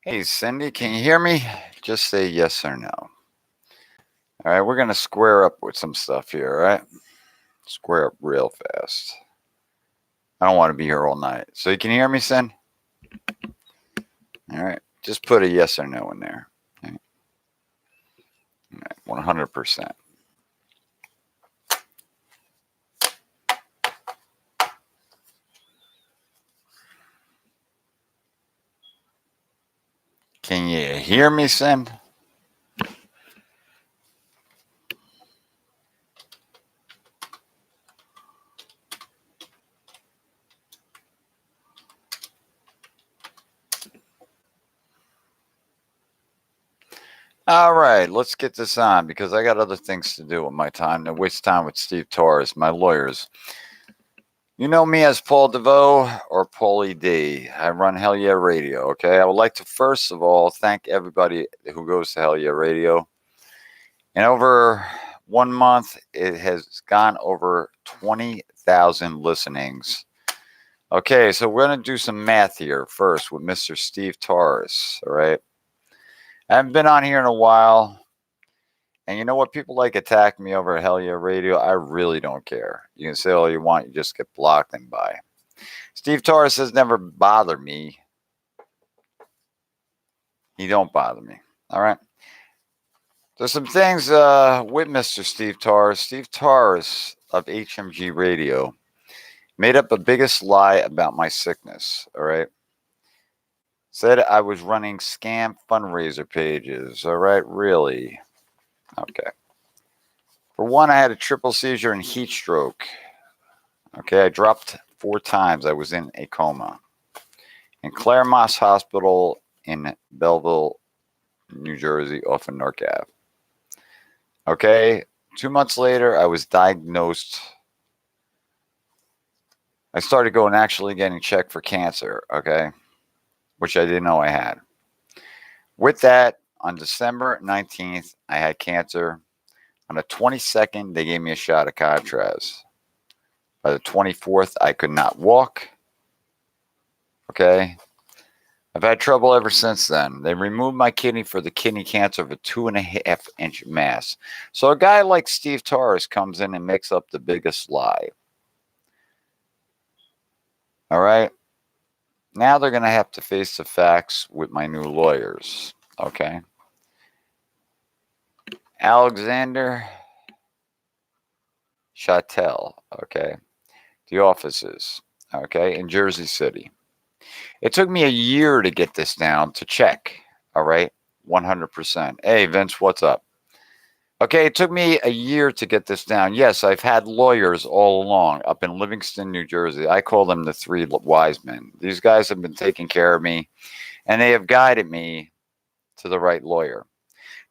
Hey, Cindy, can you hear me? Just say yes or no. All right, we're going to square up with some stuff here, all right? Square up real fast. I don't want to be here all night. So you can hear me, Cindy? All right, just put a yes or no in there. All right, 100%. Can you hear me, Cindy? All right, let's get this on because I got other things to do with my time. To waste time with Steve Torres, my lawyers. You know me as Paul DeVoe or Paulie D. I run Hell Yeah Radio, okay? I would like to first of all thank everybody who goes to Hell Yeah Radio. In over 1 month, it has gone over 20,000 listenings. Okay, so we're going to do some math here first with Mr. Steve Torres, all right? I haven't been on here in a while. And you know what? People like attack me over at Hell Yeah Radio. I really don't care. You can say all you want. You just get blocked and by. Steve Torres has never bothered me. He don't bother me. All right. There's some things with Mr. Steve Torres. Steve Torres of HMG Radio made up the biggest lie about my sickness. All right. Said I was running scam fundraiser pages. All right. Really? Okay. For one, I had a triple seizure and heat stroke. Okay. I dropped 4 times. I was in a coma. In Claremont Hospital in Belleville, New Jersey, off of Newark Ave. Okay, 2 months later, I was diagnosed. I started going actually getting checked for cancer, okay, which I didn't know I had. With that, on December 19th, I had cancer. On the 22nd, they gave me a shot of contrast. By the 24th, I could not walk, okay. I've had trouble ever since then. They removed my kidney for the kidney cancer of a 2.5-inch mass. So a guy like Steve Torres comes in and makes up the biggest lie. All right. Now they're going to have to face the facts with my new lawyers. Okay. Alexander Chattel. Okay. The offices. Okay. In Jersey City. It took me a year to get this down to check. All right. 100%. Hey, Vince, what's up? Okay, it took me a year to get this down. Yes, I've had lawyers all along up in Livingston, New Jersey. I call them the 3 wise men. These guys have been taking care of me, and they have guided me to the right lawyer.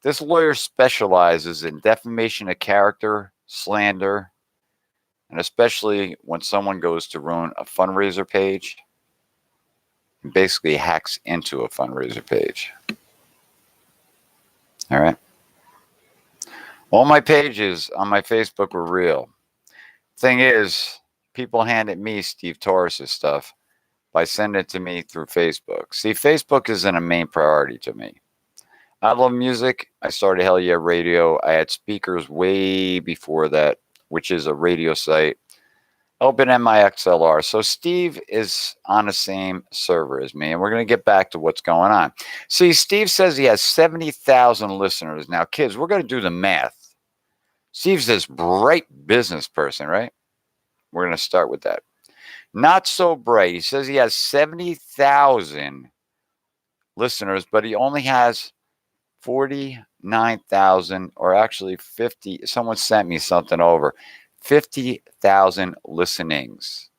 This lawyer specializes in defamation of character, slander, and especially when someone goes to ruin a fundraiser page and basically hacks into a fundraiser page. All right. All my pages on my Facebook were real. Thing is, people handed me Steve Torres' stuff by sending it to me through Facebook. See, Facebook isn't a main priority to me. I love music. I started Hell Yeah Radio. I had speakers way before that, which is a radio site. Open MIXLR. So Steve is on the same server as me, and we're going to get back to what's going on. See, Steve says he has 70,000 listeners. Now, kids, we're going to do the math. Steve's this bright business person, right? We're going to start with that. Not so bright. He says he has 70,000 listeners, but he only has 49,000, or actually 50. Someone sent me something over. 50,000 listenings.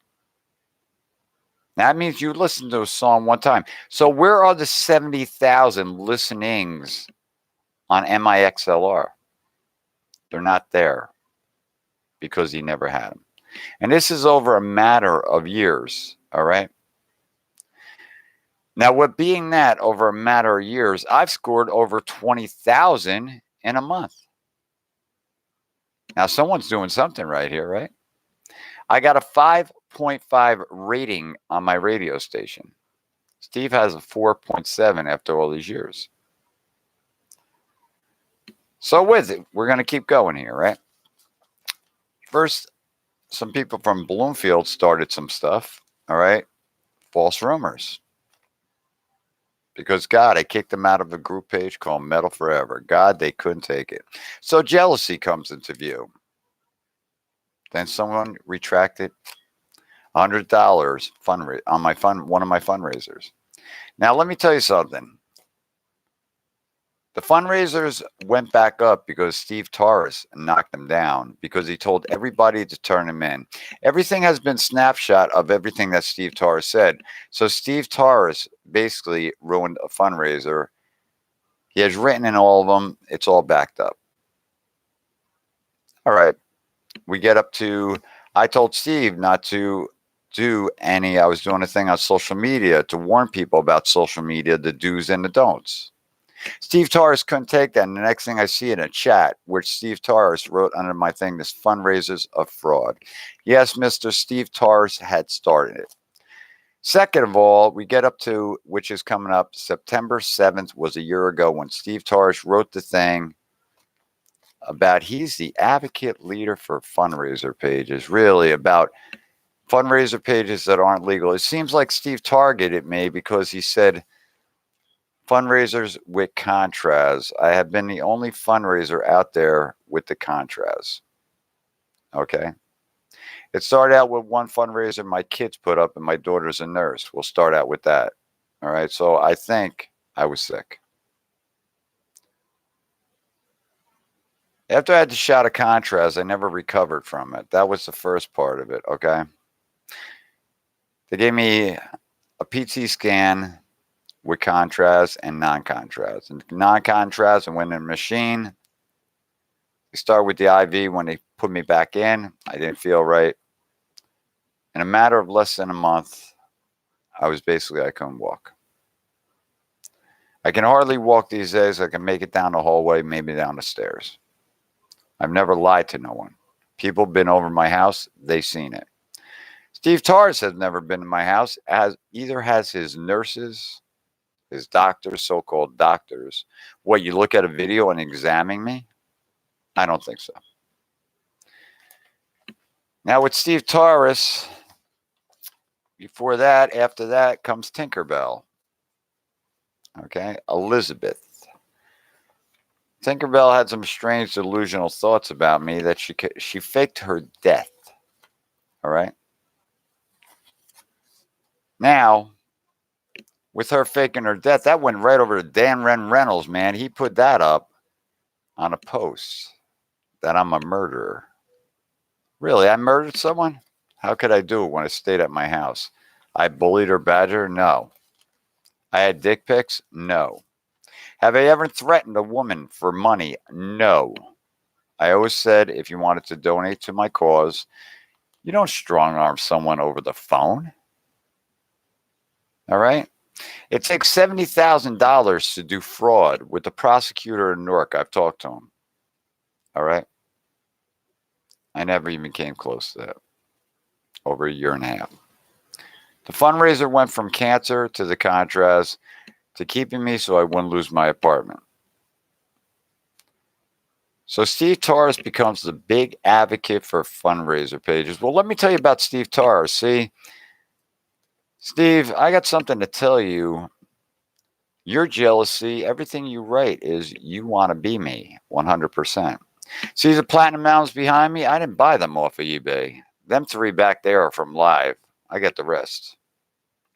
That means you listened to a song one time. So where are the 70,000 listenings on MIXLR? They're not there because he never had them. And this is over a matter of years, all right? Now, with being that over a matter of years, I've scored over 20,000 in a month. Now, someone's doing something right here, right? I got a 5.5 rating on my radio station. Steve has a 4.7 after all these years. So with it, we're going to keep going here, right? First, some people from Bloomfield started some stuff, all right? False rumors. Because God, I kicked them out of a group page called Metal Forever. God, they couldn't take it. So jealousy comes into view. Then someone retracted $100 on my one of my fundraisers. Now let me tell you something. The fundraisers went back up because Steve Torres knocked them down because he told everybody to turn them in. Everything has been snapshot of everything that Steve Torres said. So Steve Torres basically ruined a fundraiser. He has written in all of them. It's all backed up. All right. We get up to, I told Steve not to do any, I was doing a thing on social media to warn people about social media, the do's and the don'ts. Steve Torres couldn't take that. And the next thing I see in a chat, which Steve Torres wrote under my thing, this fundraisers of fraud. Yes, Mr. Steve Torres had started it. Second of all, we get up to, which is coming up, September 7th was a year ago when Steve Torres wrote the thing about he's the advocate leader for fundraiser pages, really about fundraiser pages that aren't legal. It seems like Steve targeted me because he said, fundraisers with contras. I have been the only fundraiser out there with the contras. Okay. It started out with one fundraiser my kids put up, and my daughter's a nurse. We'll start out with that. All right. So I think I was sick. After I had the shot of contrast, I never recovered from it. That was the first part of it. Okay. They gave me a PT scan with contrast and non-contrast. And non-contrast, I went in the machine. They started with the IV. When they put me back in, I didn't feel right. In a matter of less than a month, I couldn't walk. I can hardly walk these days. I can make it down the hallway, maybe down the stairs. I've never lied to no one. People have been over my house. They've seen it. Steve Torres has never been to my house, as either has his nurses, his doctors, so-called doctors. What, you look at a video and examine me? I don't think so. Now with Steve Torres, before that, after that comes Tinkerbell. Okay, Elizabeth. Tinkerbell had some strange delusional thoughts about me that she faked her death. All right. Now, with her faking her death, that went right over to Dan Reynolds, man. He put that up on a post that I'm a murderer. Really, I murdered someone? How could I do it when I stayed at my house? I bullied or badgered her? No. I had dick pics? No. Have I ever threatened a woman for money? No. I always said if you wanted to donate to my cause, you don't strong arm someone over the phone. All right? It takes $70,000 to do fraud with the prosecutor in Newark. I've talked to him. All right? I never even came close to that. Over a year and a half. The fundraiser went from cancer to the contrast to keeping me so I wouldn't lose my apartment. So Steve Torres becomes the big advocate for fundraiser pages. Well, let me tell you about Steve Torres. See, Steve, I got something to tell you. Your jealousy, everything you write is you want to be me 100%. See the platinum mountains behind me? I didn't buy them off of eBay. Them three back there are from Live. I got the rest.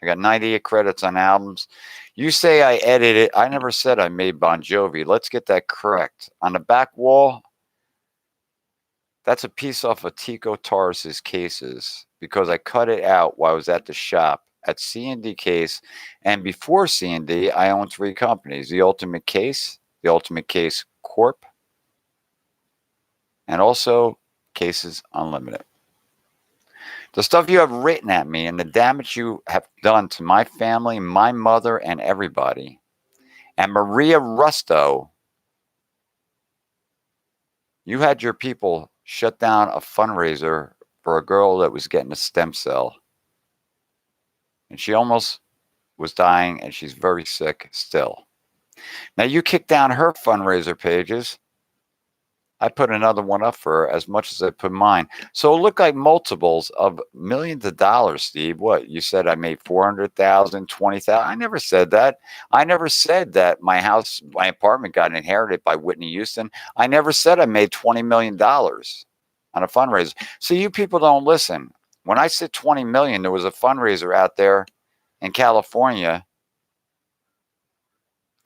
I got 98 credits on albums. You say I edited. I never said I made Bon Jovi. Let's get that correct. On the back wall, that's a piece off of Tico Torres's cases because I cut it out while I was at the shop at C&D Case. And before C&D, I owned three companies, The Ultimate Case Corp, and also Cases Unlimited. The stuff you have written at me and the damage you have done to my family, my mother, and everybody. And Maria Rusto, you had your people shut down a fundraiser for a girl that was getting a stem cell. And she almost was dying, and she's very sick still. Now, you kick down her fundraiser pages. I put another one up for her as much as I put mine. So it looked like multiples of millions of dollars, Steve. What? You said I made 400,000, 20,000. I never said that. I never said that my apartment got inherited by Whitney Houston. I never said I made $20 million on a fundraiser. So you people don't listen. When I said 20 million, there was a fundraiser out there in California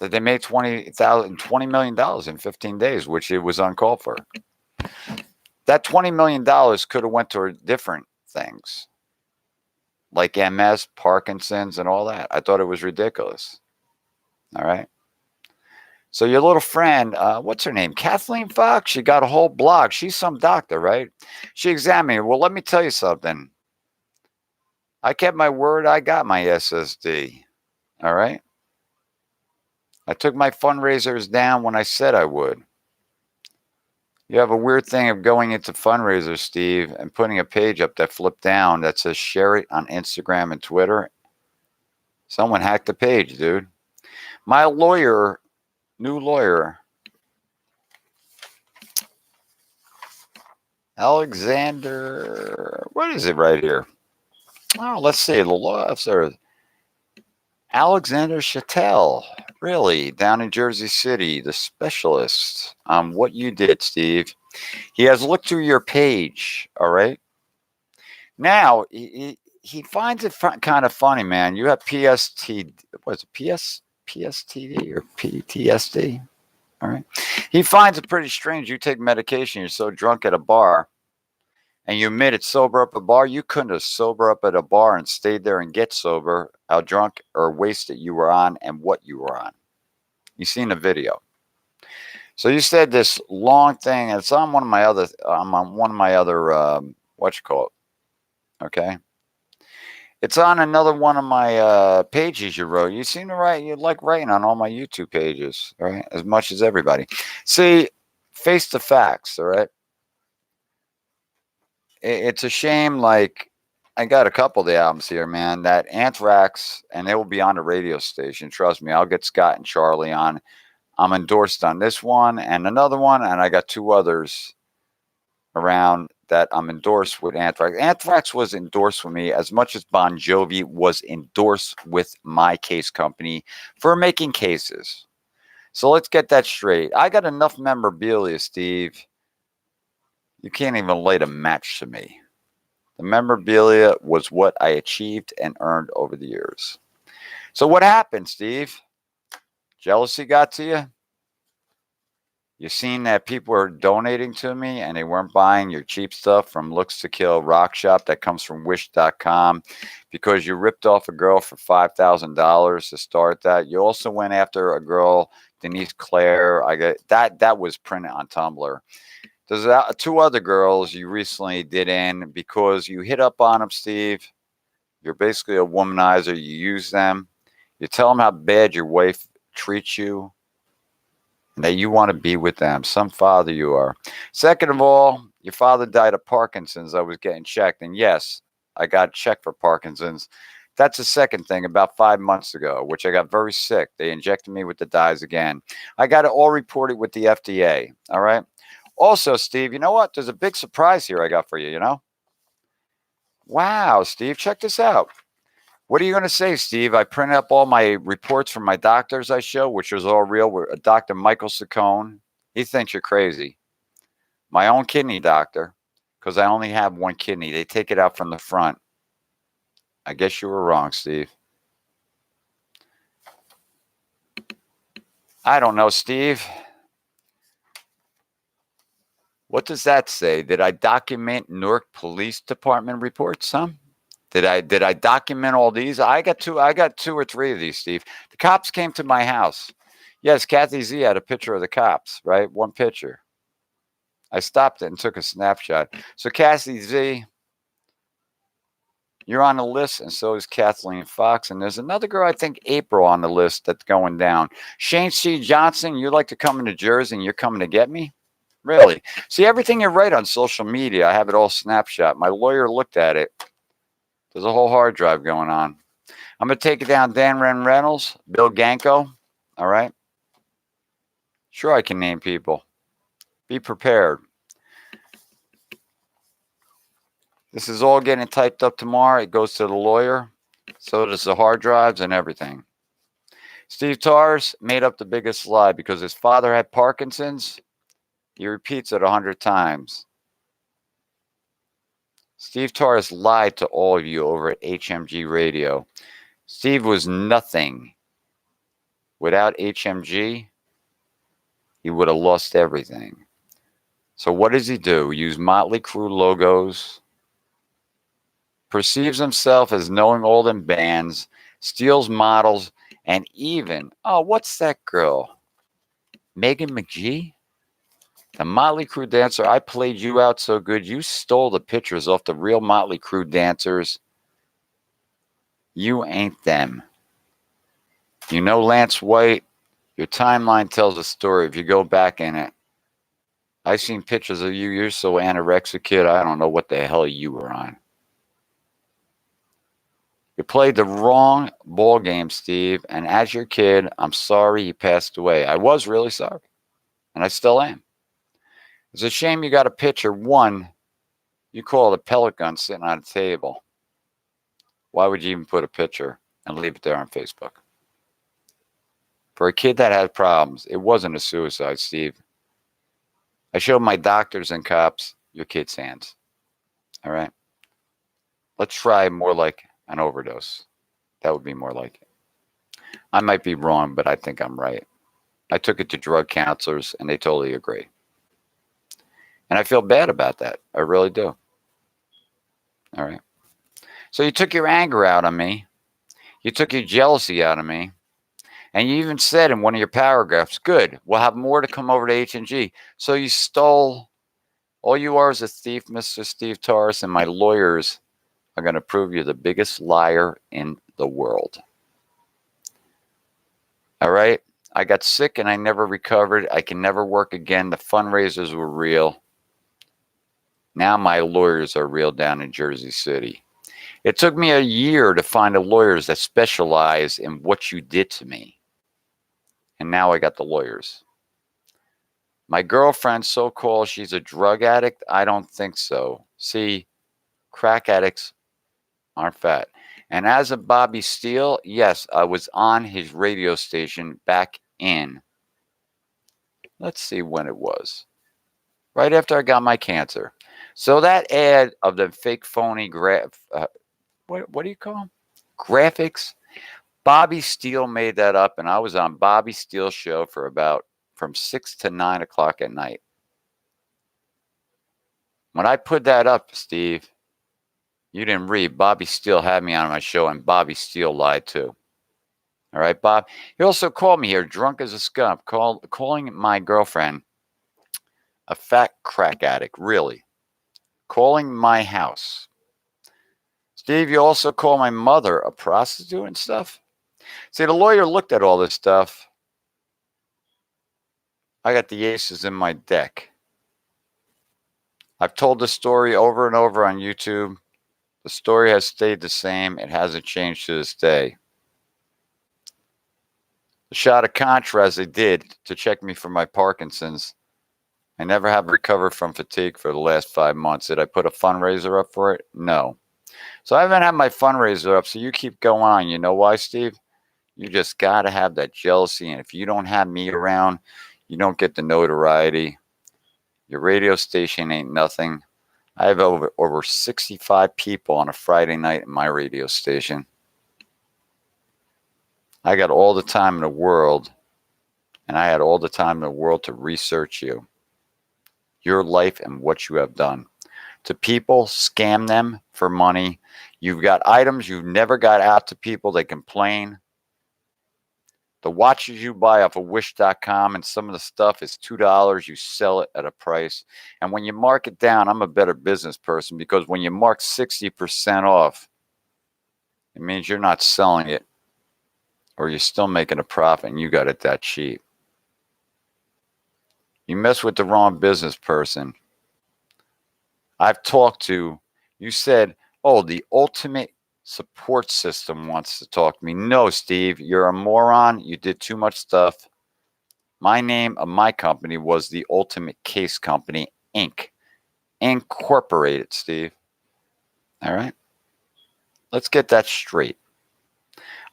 that they made $20 million in 15 days, which it was uncalled for. That $20 million could have went to different things like MS, Parkinson's, and all that. I thought it was ridiculous. All right. So your little friend, what's her name? Kathleen Fox. She got a whole blog. She's some doctor, right? She examined me. Well, let me tell you something. I kept my word. I got my SSD. All right. I took my fundraisers down when I said I would. You have a weird thing of going into fundraisers, Steve, and putting a page up that flipped down that says share it on Instagram and Twitter. Someone hacked the page, dude. My lawyer, new lawyer, Alexander, what is it right here? Oh, let's see. The law officer, Alexander Chattel, really, down in Jersey City, the specialist on what you did, Steve. He has looked through your page, all right? Now, he finds it kind of funny, man. You have PSTD or PTSD, all right? He finds it pretty strange. You take medication, you're so drunk at a bar, and you admit it's sober up at a bar. You couldn't have sober up at a bar and stayed there and get sober, how drunk or wasted you were on and what you were on. You seen the video. So you said this long thing, and it's on one of my other, what you call it, okay? It's on another one of my pages you wrote. You seem to write, you like writing on all my YouTube pages, all right? As much as everybody. See, face the facts, all right? It's a shame, like, I got a couple of the albums here, man, that Anthrax, and they will be on the radio station. Trust me, I'll get Scott and Charlie on. I'm endorsed on this one and another one, and I got two others around that I'm endorsed with Anthrax. Anthrax was endorsed with me as much as Bon Jovi was endorsed with my case company for making cases. So let's get that straight. I got enough memorabilia, Steve. You can't even light a match to me. The memorabilia was what I achieved and earned over the years. So what happened, Steve? Jealousy got to you? You seen that people were donating to me and they weren't buying your cheap stuff from Looks to Kill Rock Shop that comes from Wish.com because you ripped off a girl for $5,000 to start that. You also went after a girl, Denise Claire. That was printed on Tumblr. There's two other girls you recently did in because you hit up on them, Steve. You're basically a womanizer. You use them. You tell them how bad your wife treats you and that you want to be with them. Some father you are. Second of all, your father died of Parkinson's. I was getting checked. And yes, I got checked for Parkinson's. That's the second thing about 5 months ago, which I got very sick. They injected me with the dyes again. I got it all reported with the FDA. All right. Also, Steve, you know what? There's a big surprise here I got for you, you know? Wow, Steve, check this out. What are you going to say, Steve? I printed up all my reports from my doctors I show, which was all real. With Dr. Michael Saccone. He thinks you're crazy. My own kidney doctor, because I only have one kidney. They take it out from the front. I guess you were wrong, Steve. I don't know, Steve. What does that say? Did I document Newark Police Department reports, huh? Did I document all these? I got two or three of these, Steve. The cops came to my house. Yes, Kathy Z had a picture of the cops, right? One picture. I stopped it and took a snapshot. So Kathy Z, you're on the list, and so is Kathleen Fox. And there's another girl, I think April, on the list that's going down. Shane C. Johnson, you'd like to come into Jersey and you're coming to get me? Really? See, everything you write on social media, I have it all snapshot. My lawyer looked at it. There's a whole hard drive going on. I'm going to take it down Dan Reynolds, Bill Ganko. All right. Sure, I can name people. Be prepared. This is all getting typed up tomorrow. It goes to the lawyer. So does the hard drives and everything. Steve Torres made up the biggest lie because his father had Parkinson's. He repeats it 100 times. Steve Torres lied to all of you over at HMG Radio. Steve was nothing. Without HMG, he would have lost everything. So what does he do? Use Motley Crue logos, perceives himself as knowing all them bands, steals models, and even, oh, what's that girl? Megan McGee? The Motley Crue dancer. I played you out so good. You stole the pictures off the real Motley Crue dancers. You ain't them. You know Lance White. Your timeline tells a story. If you go back in it, I seen pictures of you. You're so anorexic, kid. I don't know what the hell you were on. You played the wrong ball game, Steve. And as your kid, I'm sorry he passed away. I was really sorry. And I still am. It's a shame you got a picture. One, you call it a pellet gun sitting on a table. Why would you even put a picture and leave it there on Facebook? For a kid that had problems, it wasn't a suicide, Steve. I showed my doctors and cops your kid's hands. All right? Let's try more like an overdose. That would be more like it. I might be wrong, but I think I'm right. I took it to drug counselors, and they totally agree. And I feel bad about that. I really do. All right? So you took your anger out on me. You took your jealousy out of me. And you even said in one of your paragraphs, good, we'll have more to come over to HMG. So you stole. All you are is a thief, Mr. Steve Torres, and my lawyers are going to prove you're the biggest liar in the world. All right? I got sick and I never recovered. I can never work again. The fundraisers were real. Now my lawyers are real down in Jersey City. It took me a year to find the lawyers that specialize in what you did to me. And now I got the lawyers. My girlfriend, so-called, she's a drug addict. I don't think so. See, crack addicts aren't fat. And as a Bobby Steele, yes, I was on his radio station back in, let's see when it was. Right after I got my cancer. So that ad of the fake phony what do you call them? Graphics. Bobby Steele made that up, and I was on Bobby Steele's show for about from 6 to 9 o'clock at night. When I put that up, Steve, you didn't read. Bobby Steele had me on my show, and Bobby Steele lied too. All right, Bob. He also called me here, drunk as a skunk, calling my girlfriend a fat crack addict, really. Calling my house. Steve, you also call my mother a prostitute and stuff? See, the lawyer looked at all this stuff. I got the aces in my deck. I've told the story over and over on YouTube. The story has stayed the same. It hasn't changed to this day. The shot of contrast they did to check me for my Parkinson's. I never have recovered from fatigue for the last 5 months. Did I put a fundraiser up for it? No. So I haven't had my fundraiser up, so you keep going on. You know why, Steve? You just got to have that jealousy. And if you don't have me around, you don't get the notoriety. Your radio station ain't nothing. I have over 65 people on a Friday night in my radio station. I got all the time in the world, and I had all the time in the world to research you, your life, and what you have done. To people, scam them for money. You've got items you've never got out to people. They complain. The watches you buy off of Wish.com, and some of the stuff is $2. You sell it at a price. And when you mark it down, I'm a better business person, because when you mark 60% off, it means you're not selling it, or you're still making a profit and you got it that cheap. You mess with the wrong business person. I've talked to, you said, oh, the ultimate support system wants to talk to me. No, Steve, you're a moron. You did too much stuff. My name of my company was the Ultimate Case Company, Inc. Incorporated, Steve. All right? Let's get that straight.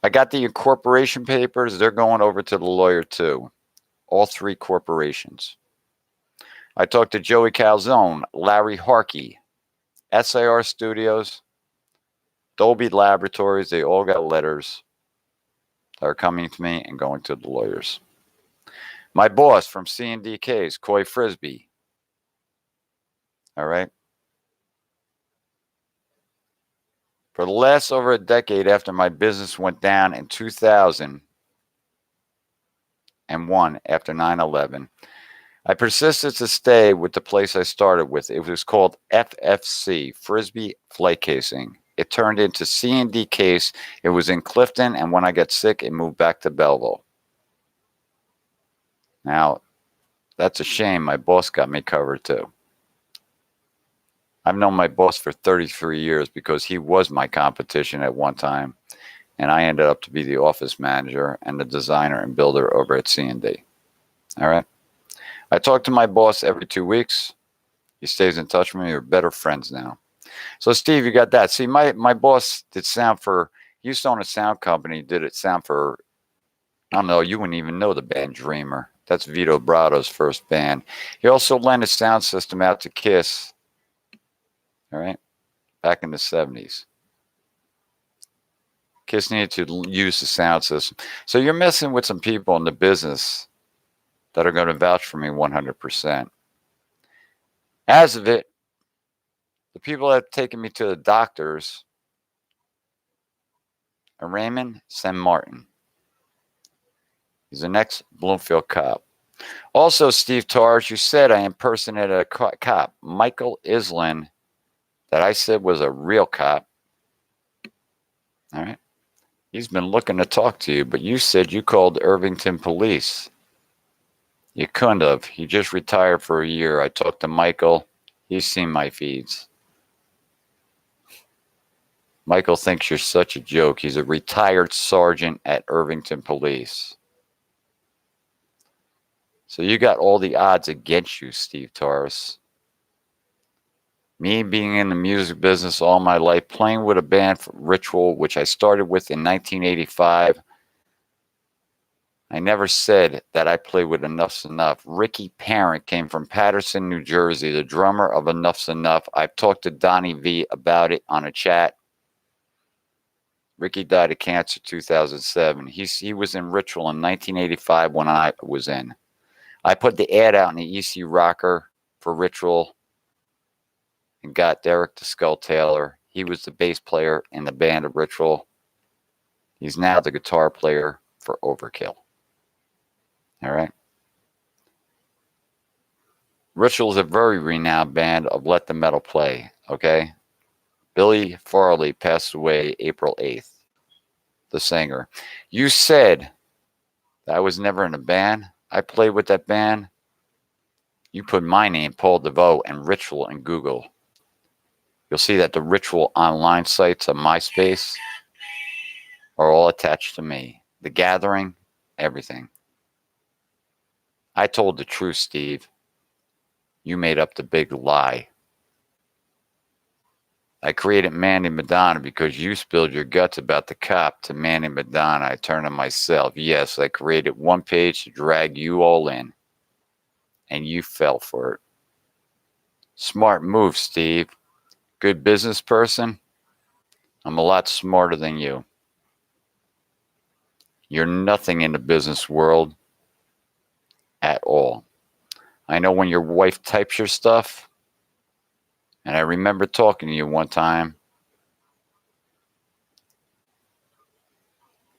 I got the incorporation papers. They're going over to the lawyer, too. All three corporations. I talked to Joey Calzone, Larry Harkey, SAR Studios, Dolby Laboratories. They all got letters that are coming to me and going to the lawyers. My boss from C&DK's, Coy Frisbee. All right. For the last over a decade after my business went down in 2001 after 9/11, I persisted to stay with the place I started with. It was called FFC, Frisbee Flight Casing. It turned into C&D Case. It was in Clifton, and when I got sick, it moved back to Belleville. Now, that's a shame. My boss got me covered too. I've known my boss for 33 years because he was my competition at one time, and I ended up to be the office manager and the designer and builder over at C&D. All right? I talk to my boss every 2 weeks. He stays in touch with me. We're better friends now. So, Steve, you got that. See, my boss did sound for, he used to own a sound company, did it sound for, I don't know, you wouldn't even know the band Dreamer. That's Vito Brado's first band. He also lent his sound system out to Kiss, all right, back in the 70s. Kiss needed to use the sound system. So you're messing with some people in the business that are going to vouch for me 100%. As of it, the people that have taken me to the doctors are Raymond San Martin. He's an ex-Bloomfield cop. Also, Steve Torres, you said I impersonated a cop, Michael Islin, that I said was a real cop. All right. He's been looking to talk to you, but you said you called Irvington Police. You couldn't have. He just retired for a year. I talked to Michael. He's seen my feeds. Michael thinks you're such a joke. He's a retired sergeant at Irvington Police. So you got all the odds against you, Steve Torres. Me being in the music business all my life, playing with a band for Ritual, which I started with in 1985. I never said that I played with Enough's Enough. Ricky Parent came from Paterson, New Jersey, the drummer of Enough's Enough. I've talked to Donnie V about it on a chat. Ricky died of cancer 2007. He was in Ritual in 1985 when I was in. I put the ad out in the EC Rocker for Ritual and got Derek the Skull Taylor. He was the bass player in the band of Ritual. He's now the guitar player for Overkill. All right. Ritual is a very renowned band of Let the Metal Play. Okay. Billy Farley passed away April 8th, the singer. You said that I was never in a band. I played with that band. You put my name, Paul DeVoe, and Ritual in Google. You'll see that the Ritual online sites on MySpace are all attached to me. The Gathering, everything. I told the truth, Steve. You made up the big lie. I created Manny Madonna because you spilled your guts about the cop to Manny Madonna. I turned on myself. Yes, I created one page to drag you all in. And you fell for it. Smart move, Steve. Good business person. I'm a lot smarter than you. You're nothing in the business world at all. I know when your wife types your stuff, and I remember talking to you one time.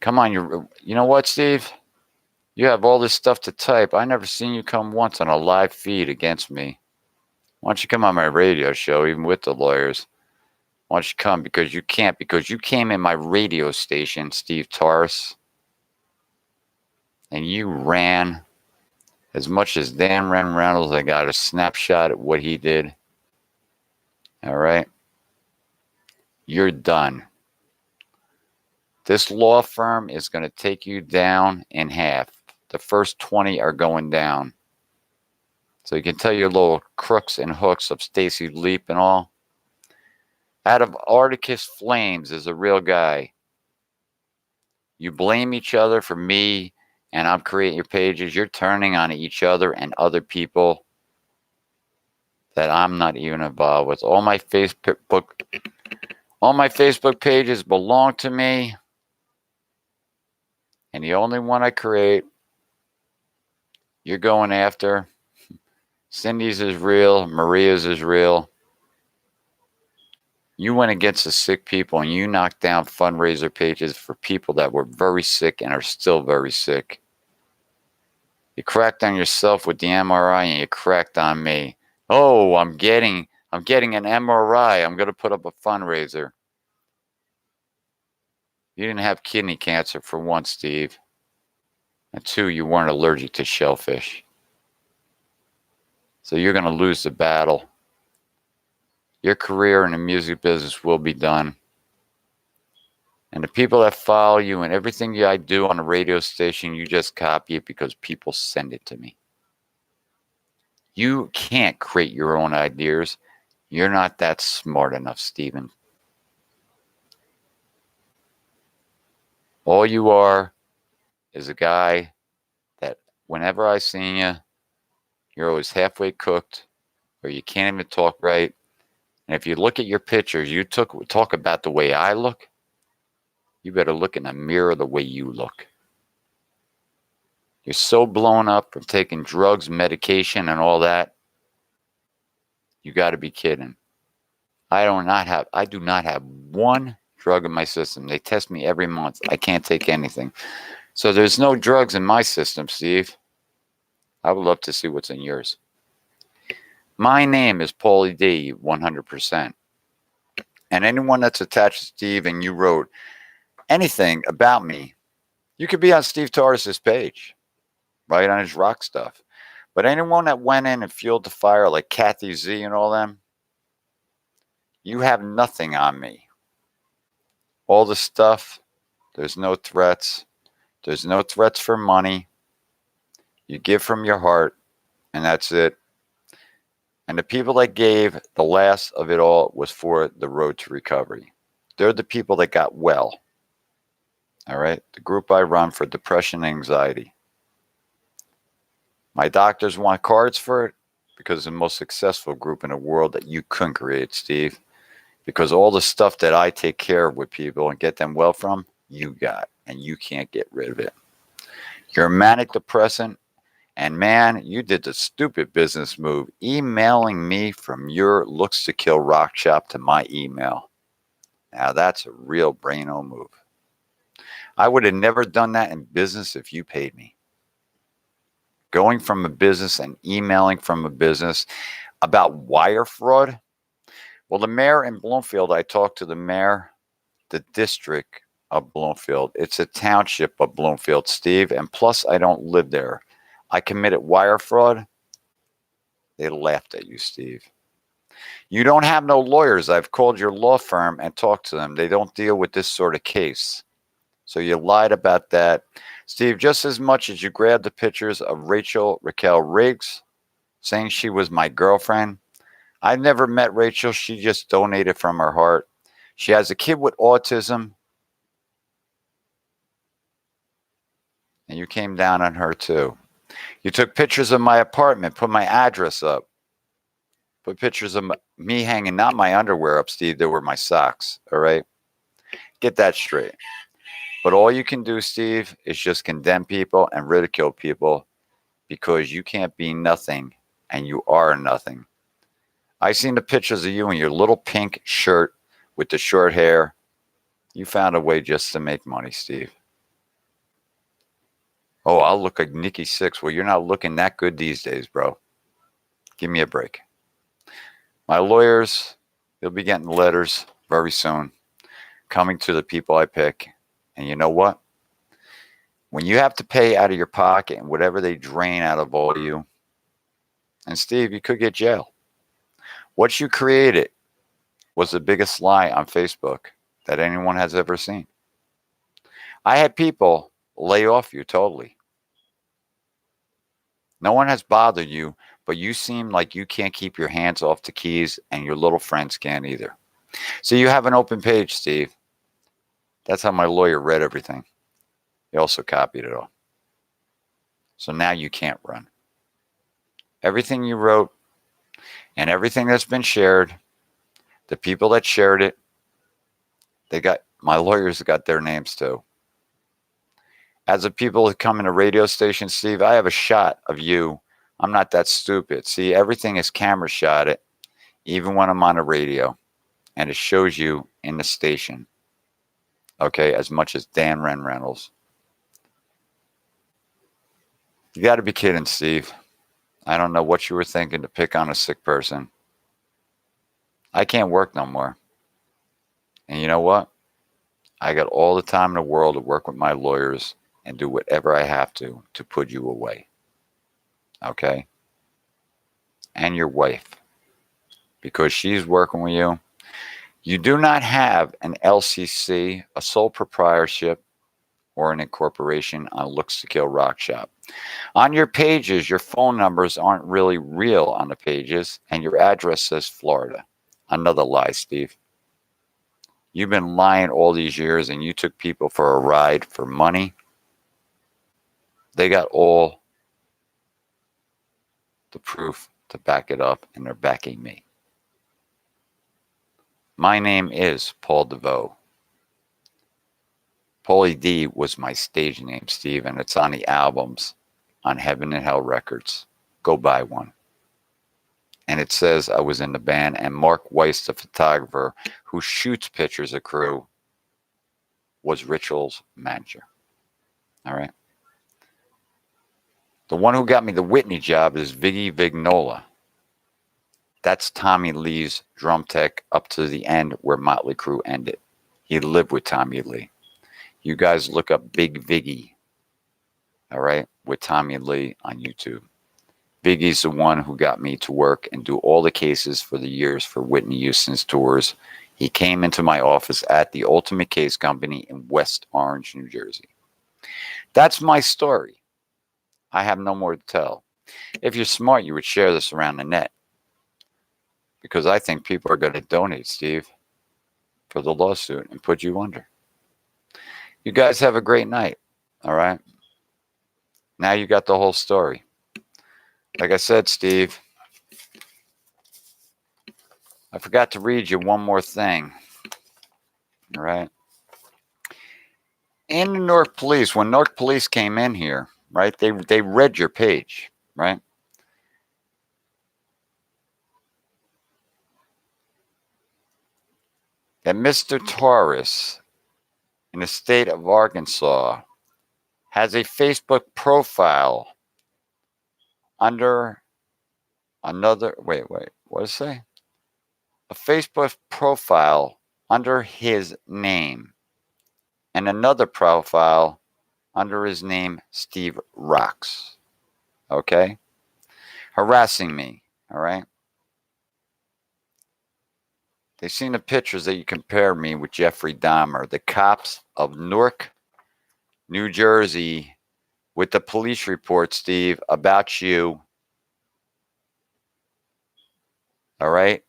Come on, you know what, Steve? You have all this stuff to type. I never seen you come once on a live feed against me. Why don't you come on my radio show, even with the lawyers? Why don't you come? Because you can't. Because you came in my radio station, Steve Torres, and you ran as much as Dan Reynolds. I got a snapshot at what he did. All right? You're done. This law firm is going to take you down in half. The first 20 are going down. So you can tell your little crooks and hooks of Stacy Leap and all. Out of Articus Flames is a real guy. You blame each other for me, and I'm creating your pages. You're turning on each other and other people that I'm not even involved with. All my Facebook pages belong to me. And the only one I create, you're going after. Cindy's is real. Maria's is real. You went against the sick people and you knocked down fundraiser pages for people that were very sick and are still very sick. You cracked on yourself with the MRI and you cracked on me. Oh, I'm getting an MRI. I'm going to put up a fundraiser. You didn't have kidney cancer, for one, Steve. And two, you weren't allergic to shellfish. So you're going to lose the battle. Your career in the music business will be done. And the people that follow you and everything I do on the radio station, you just copy it because people send it to me. You can't create your own ideas. You're not that smart enough, Stephen. All you are is a guy that whenever I see you, you're always halfway cooked or you can't even talk right. And if you look at your pictures, you talk about the way I look, you better look in the mirror the way you look. You're so blown up from taking drugs, medication, and all that. You got to be kidding. I do not have one drug in my system. They test me every month. I can't take anything. So there's no drugs in my system, Steve. I would love to see what's in yours. My name is Paulie D, 100%. And anyone that's attached to Steve and you wrote anything about me, you could be on Steve Torres' page, right, on his rock stuff. But anyone that went in and fueled the fire like Kathy Z and all them, you have nothing on me. All the stuff, there's no threats. There's no threats for money. You give from your heart, and that's it. And the people that gave the last of it all was for the road to recovery. They're the people that got well. All right? The group I run for depression and anxiety. My doctors want cards for it because it's the most successful group in the world that you couldn't create, Steve. Because all the stuff that I take care of with people and get them well from, you got, and you can't get rid of it. You're a manic depressant, and man, you did the stupid business move, emailing me from your Looks to Kill rock shop to my email. Now that's a real brain-o move. I would have never done that in business if you paid me. Going from a business and emailing from a business about wire fraud. Well, the mayor in Bloomfield, I talked to the mayor, the district of Bloomfield. It's a township of Bloomfield, Steve, and plus I don't live there. I committed wire fraud. They laughed at you, Steve. You don't have no lawyers. I've called your law firm and talked to them. They don't deal with this sort of case. So you lied about that. Steve, just as much as you grabbed the pictures of Raquel Riggs saying she was my girlfriend, I've never met Rachel. She just donated from her heart. She has a kid with autism. And you came down on her too. You took pictures of my apartment, put my address up. Put pictures of me hanging, not my underwear up, Steve. They were my socks, all right? Get that straight. But all you can do, Steve, is just condemn people and ridicule people because you can't be nothing and you are nothing. I seen the pictures of you in your little pink shirt with the short hair. You found a way just to make money, Steve. Oh, I'll look like Nikki Sixx. Well, you're not looking that good these days, bro. Give me a break. My lawyers, they'll be getting letters very soon coming to the people I pick. And you know what? When you have to pay out of your pocket and whatever they drain out of all you, and Steve, you could get jail. What you created was the biggest lie on Facebook that anyone has ever seen. I had people lay off you totally. No one has bothered you, but you seem like you can't keep your hands off the keys, and your little friends can't either. So you have an open page, Steve. That's how my lawyer read everything. He also copied it all. So now you can't run. Everything you wrote and everything that's been shared, the people that shared it, my lawyers got their names too. As the people that come in a radio station, Steve, I have a shot of you. I'm not that stupid. See, everything is camera shotted, even when I'm on the radio, and it shows you in the station. Okay, as much as Dan Reynolds. You got to be kidding, Steve. I don't know what you were thinking to pick on a sick person. I can't work no more. And you know what? I got all the time in the world to work with my lawyers and do whatever I have to put you away. Okay? And your wife. Because she's working with you. You do not have an LCC, a sole proprietorship, or an incorporation on Looks to Kill Rock Shop. On your pages, your phone numbers aren't really real on the pages, and your address says Florida. Another lie, Steve. You've been lying all these years, and you took people for a ride for money. They got all the proof to back it up, and they're backing me. My name is Paul DeVoe. Paulie D was my stage name, Steve, and it's on the albums on Heaven and Hell Records. Go buy one. And it says I was in the band, and Mark Weiss, the photographer who shoots pictures of crew, was Ritual's manager. All right. The one who got me the Whitney job is Viggy Vignola. That's Tommy Lee's drum tech up to the end where Motley Crue ended. He lived with Tommy Lee. You guys look up Big Viggy, all right, with Tommy Lee on YouTube. Viggy's the one who got me to work and do all the cases for the years for Whitney Houston's tours. He came into my office at the Ultimate Case Company in West Orange, New Jersey. That's my story. I have no more to tell. If you're smart, you would share this around the net. Because I think people are going to donate, Steve, for the lawsuit and put you under. You guys have a great night, all right? Now you got the whole story. Like I said, Steve, I forgot to read you one more thing, all right? In the Newark Police, when Newark Police came in here, right, they read your page, right? That Mr. Torres in the state of Arkansas has a Facebook profile under another, wait, what does it say? A Facebook profile under his name and another profile under his name, Steve Rocks. Okay? Harassing me, all right? They've seen the pictures that you compare me with Jeffrey Dahmer. The cops of Newark, New Jersey, with the police report, Steve, about you. All right?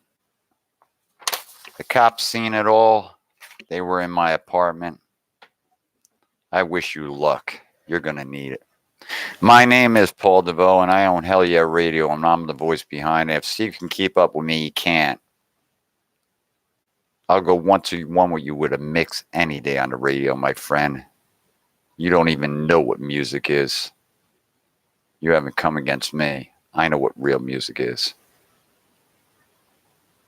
The cops seen it all. They were in my apartment. I wish you luck. You're going to need it. My name is Paul DeVoe, and I own Hell Yeah Radio, and I'm the voice behind it. If Steve can keep up with me, he can't. I'll go 1-to-1 with you with a mix any day on the radio, my friend. You don't even know what music is. You haven't come against me. I know what real music is.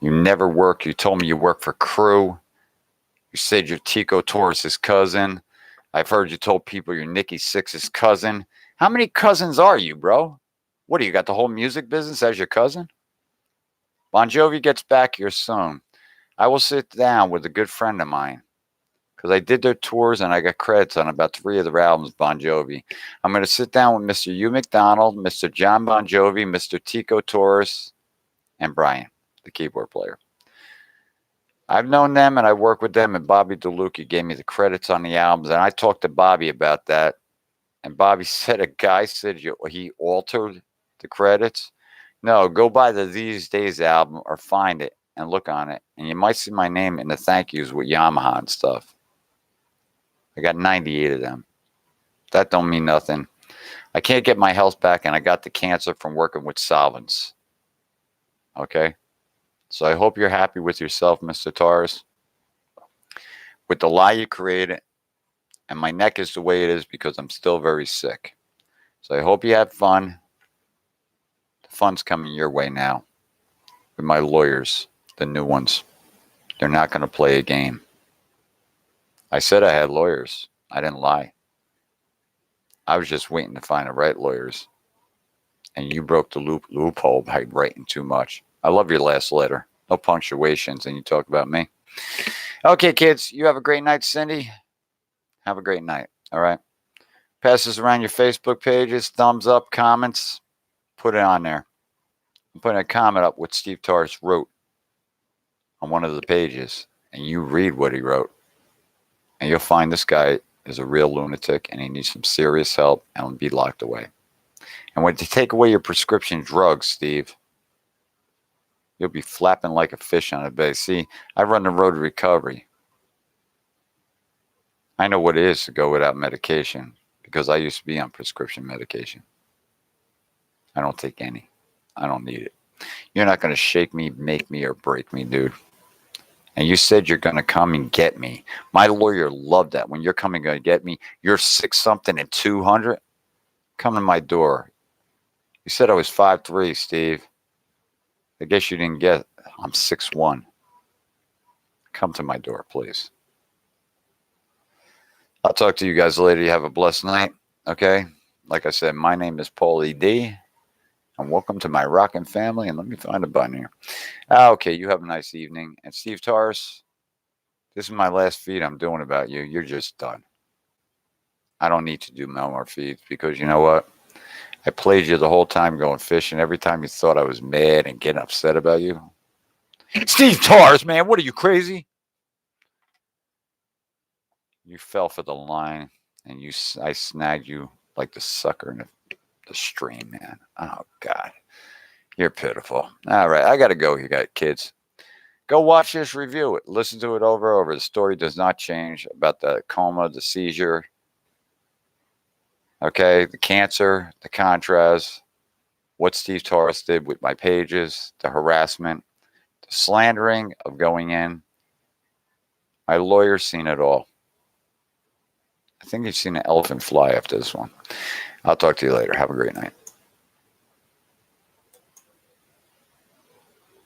You never worked. You told me you work for Crew. You said you're Tico Torres' cousin. I've heard you told people you're Nikki Sixx's cousin. How many cousins are you, bro? What, do you got the whole music business as your cousin? Bon Jovi gets back here soon. I will sit down with a good friend of mine because I did their tours and I got credits on about 3 of their albums, Bon Jovi. I'm going to sit down with Mr. Hugh McDonald, Mr. John Bon Jovi, Mr. Tico Torres, and Brian, the keyboard player. I've known them and I work with them, and Bobby DeLuca gave me the credits on the albums, and I talked to Bobby about that, and Bobby said a guy said he altered the credits. No, go buy the These Days album or find it and look on it, and you might see my name in the thank yous with Yamaha and stuff. I got 98 of them. That don't mean nothing. I can't get my health back, and I got the cancer from working with solvents. Okay? So I hope you're happy with yourself, Mr. Torres, with the lie you created. And my neck is the way it is because I'm still very sick. So I hope you have fun. The fun's coming your way now with my lawyers, the new ones. They're not going to play a game. I said I had lawyers. I didn't lie. I was just waiting to find the right lawyers. And you broke the loophole by writing too much. I love your last letter. No punctuations, and you talk about me. Okay, kids, you have a great night, Cindy. Have a great night. All right. Pass this around your Facebook pages. Thumbs up, comments. Put it on there. I'm putting a comment up what Steve Torres wrote on one of the pages, and you read what he wrote. And you'll find this guy is a real lunatic, and he needs some serious help and will be locked away. And when they take away your prescription drugs, Steve, you'll be flapping like a fish on a bay. See, I run the road to recovery. I know what it is to go without medication because I used to be on prescription medication. I don't take any. I don't need it. You're not going to shake me, make me, or break me, dude. And you said you're going to come and get me. My lawyer loved that. When you're coming to get me, you're 6-something and 200. Come to my door. You said I was 5'3", Steve. I guess you didn't get. I'm 6'1". Come to my door, please. I'll talk to you guys later. You have a blessed night. Okay? Like I said, my name is Paulie D. And welcome to my rockin' family. And let me find a button here. Okay, you have a nice evening. And Steve Torres, this is my last feed I'm doing about you. You're just done. I don't need to do no more feeds because you know what? I played you the whole time going fishing. Every time you thought I was mad and getting upset about you. Steve Torres, man, what are you, crazy? You fell for the line, and I snagged you like the sucker in the stream, man. Oh, God. You're pitiful. All right, I got to go. You got kids. Go watch this, review it. Listen to it over and over. The story does not change about the coma, the seizure, okay, the cancer, the contrast, what Steve Torres did with my pages, the harassment, the slandering of going in. My lawyer's seen it all. I think you've seen an elephant fly after this one. I'll talk to you later. Have a great night.